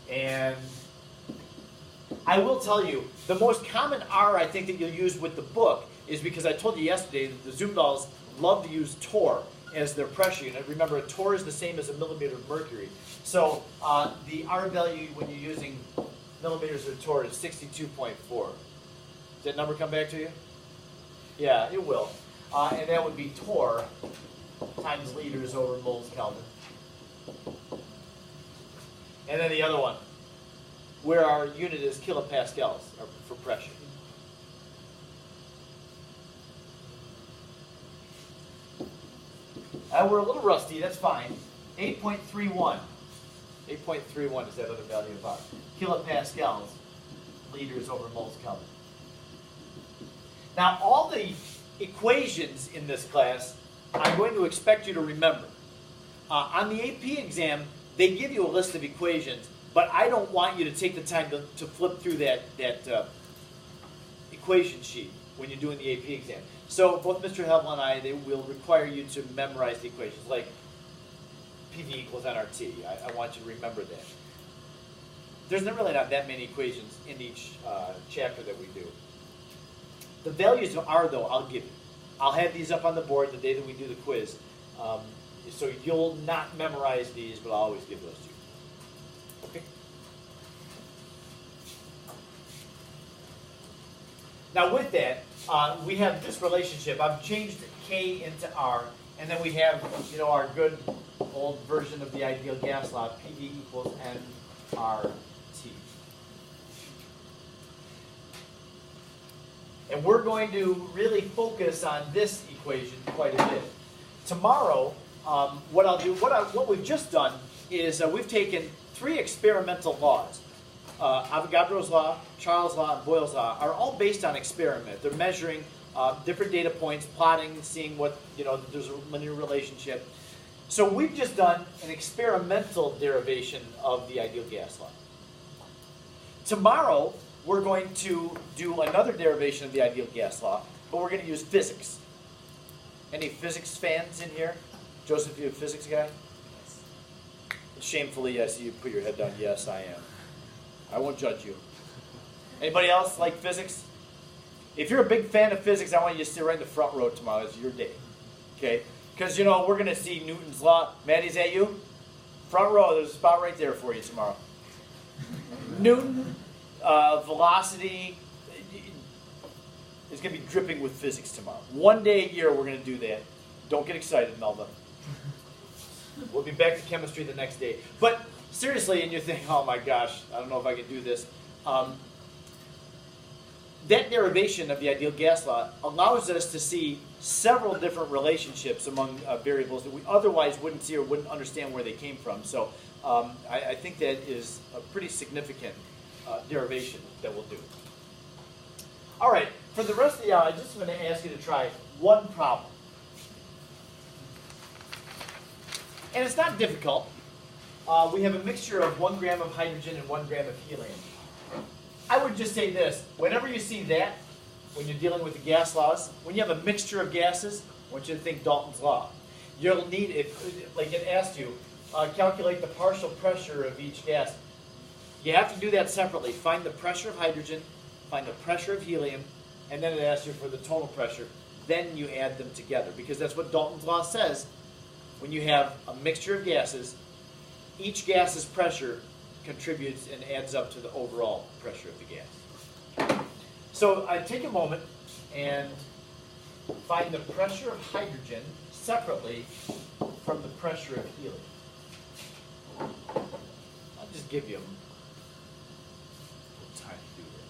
And I will tell you, the most common R I think that you'll use with the book is because I told you yesterday that the Zoom dolls love to use torr as their pressure unit. Remember, a torr is the same as a millimeter of mercury. So the R value when you're using millimeters of torr is 62.4. Does that number come back to you? Yeah, it will. And that would be torr times liters over moles Kelvin. And then the other one, where our unit is kilopascals for pressure. We're a little rusty, that's fine. 8.31. 8.31 is that other value of R. Kilopascals, liters over moles Kelvin. Now, all the equations in this class, I'm going to expect you to remember. On the AP exam, they give you a list of equations, but I don't want you to take the time to flip through that equation sheet when you're doing the AP exam. So both Mr. Hevel and I, they will require you to memorize the equations, like PV equals nRT. I want you to remember that. There's really not that many equations in each chapter that we do. The values of R, though, I'll give you. I'll have these up on the board the day that we do the quiz. So you'll not memorize these, but I'll always give those to you. Okay? Now with that, we have this relationship. I've changed K into R, and then we have, our good old version of the ideal gas law, PV equals nRT. And we're going to really focus on this equation quite a bit. Tomorrow, what we've just done is we've taken 3 experimental laws. Avogadro's law, Charles' law, and Boyle's law are all based on experiment. They're measuring different data points, plotting, seeing what, there's a linear relationship. So we've just done an experimental derivation of the ideal gas law. Tomorrow, we're going to do another derivation of the ideal gas law, but we're going to use physics. Any physics fans in here? Joseph, you a physics guy? Yes. Shamefully, I see you put your head down. Yes, I am. I won't judge you. Anybody else like physics? If you're a big fan of physics, I want you to sit right in the front row tomorrow. It's your day. Okay? Because, we're going to see Newton's law. Maddie, is that you? Front row. There's a spot right there for you tomorrow. Newton, velocity. It's going to be dripping with physics tomorrow. One day a year we're going to do that. Don't get excited, Melba. We'll be back to chemistry the next day. But seriously, and you're thinking, oh my gosh, I don't know if I can do this. That derivation of the ideal gas law allows us to see several different relationships among variables that we otherwise wouldn't see or wouldn't understand where they came from. So I think that is a pretty significant derivation that we'll do. All right, for the rest of the hour, I'm just going to ask you to try one problem. And it's not difficult. We have a mixture of 1 gram of hydrogen and 1 gram of helium. I would just say this. Whenever you see that, when you're dealing with the gas laws, when you have a mixture of gases, I want you to think Dalton's law. You'll need, like it asked you, calculate the partial pressure of each gas. You have to do that separately. Find the pressure of hydrogen, find the pressure of helium, and then it asks you for the total pressure. Then you add them together, because that's what Dalton's law says. When you have a mixture of gases, each gas's pressure contributes and adds up to the overall pressure of the gas. So I take a moment and find the pressure of hydrogen separately from the pressure of helium. I'll just give you a little time to do that.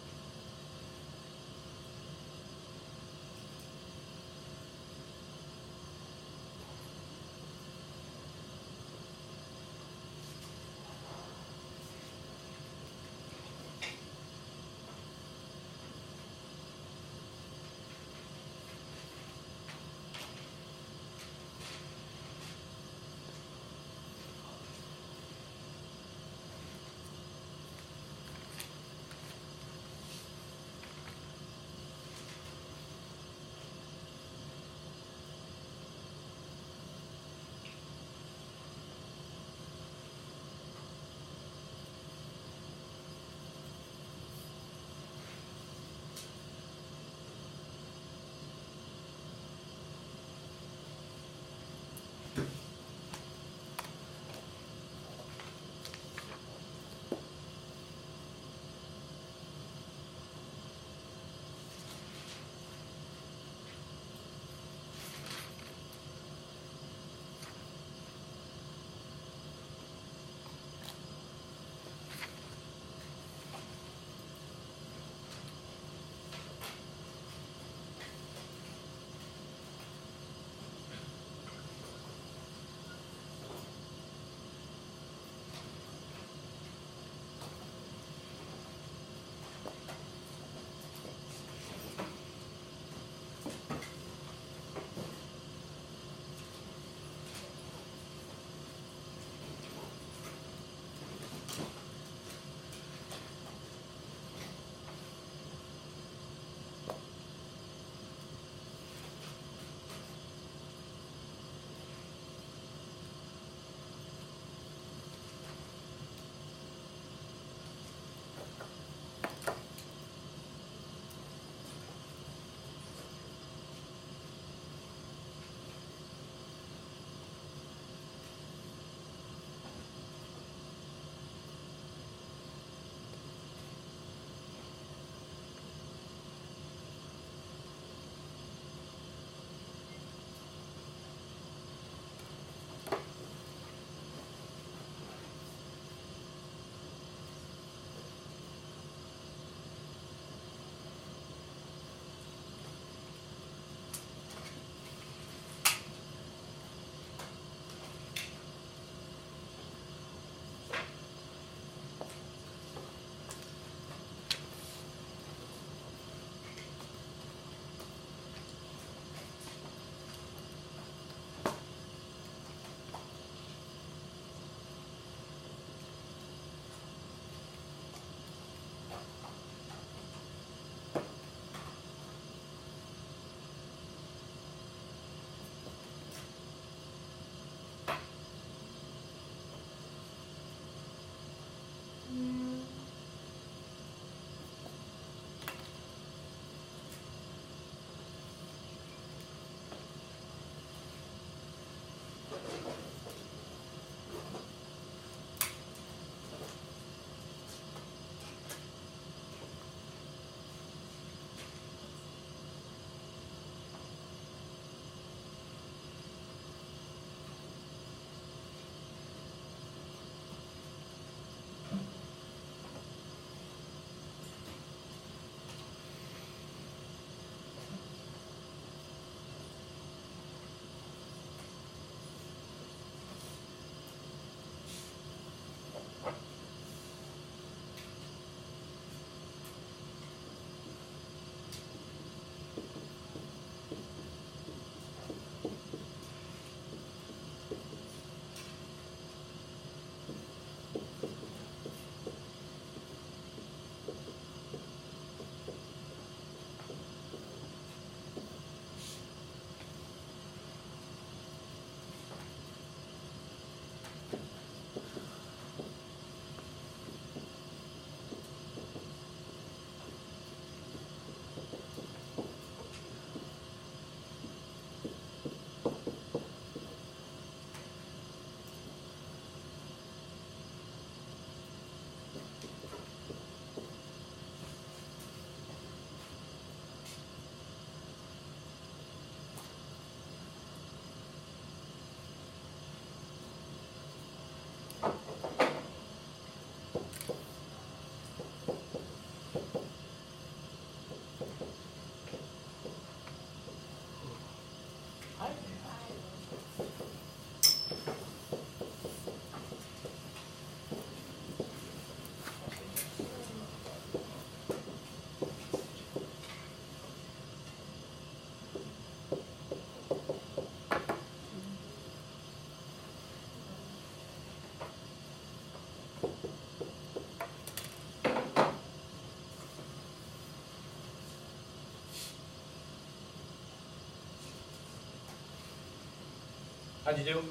How'd you do?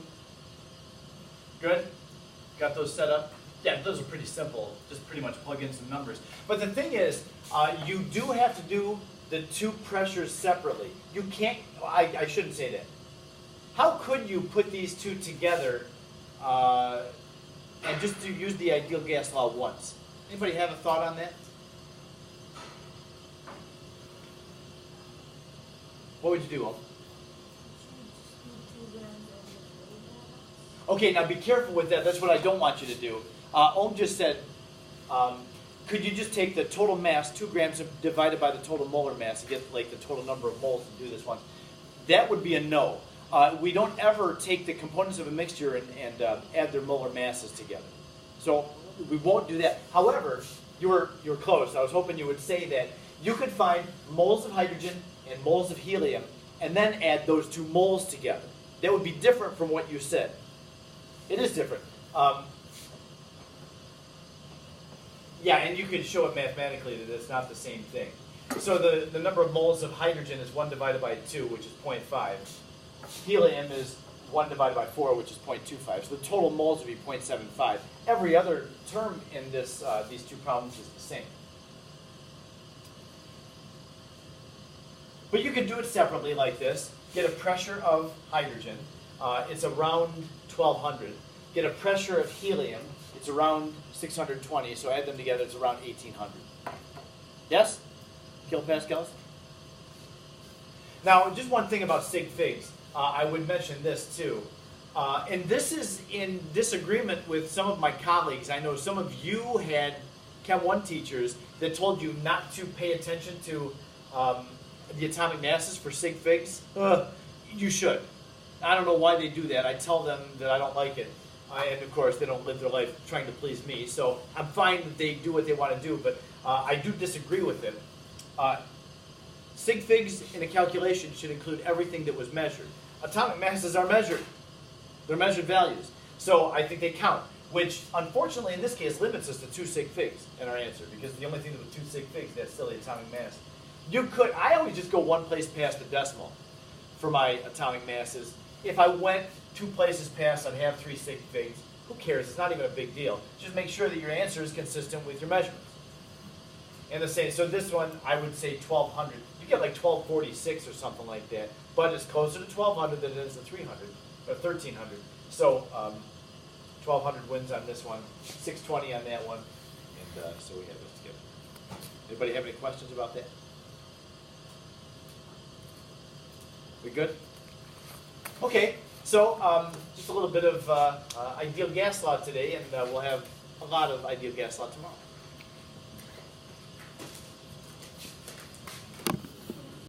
Good? Got those set up? Yeah, those are pretty simple. Just pretty much plug in some numbers. But the thing is, you do have to do the two pressures separately. You can't, I shouldn't say that. How could you put these two together and just to use the ideal gas law once? Anybody have a thought on that? What would you do, Ohm? Okay, now be careful with that. That's what I don't want you to do. Ohm just said, could you just take the total mass, 2 grams, and divided by the total molar mass and get like the total number of moles and do this once? That would be a no. We don't ever take the components of a mixture and add their molar masses together. So we won't do that. However, you were close. I was hoping you would say that. You could find moles of hydrogen and moles of helium and then add those 2 moles together. That would be different from what you said. It is different. Yeah, and you could show it mathematically that it's not the same thing. So the number of moles of hydrogen is 1 divided by 2, which is 0.5. Helium is 1 divided by 4, which is 0.25. So the total moles would be 0.75. Every other term in this, these 2 problems is the same. But you could do it separately like this. Get a pressure of hydrogen. It's around 1200. Get a pressure of helium. It's around 620. So add them together, it's around 1800. Yes? Kilopascals? Now, just one thing about sig figs. I would mention this too. And this is in disagreement with some of my colleagues. I know some of you had Chem 1 teachers that told you not to pay attention to the atomic masses for sig figs. You should. I don't know why they do that. I tell them that I don't like it. And of course, they don't live their life trying to please me. So I'm fine that they do what they want to do, but I do disagree with it. Sig figs in a calculation should include everything that was measured. Atomic masses are measured. They're measured values. So I think they count, which unfortunately in this case limits us to 2 sig figs in our answer, because the only thing that was 2 sig figs, that's still the atomic mass. You could, I always just go 1 place past the decimal for my atomic masses. If I went 2 places past, I'd have 3 sig figs. Who cares? It's not even a big deal. Just make sure that your answer is consistent with your measurements. And the same, so this one, I would say 1200. You get like 1246 or something like that, but it's closer to 1200 than it is to 300, or 1300. So 1200 wins on this one, 620 on that one, and so we have this together. Anybody have any questions about that? We good? Okay, so just a little bit of ideal gas law today, and we'll have a lot of ideal gas law tomorrow.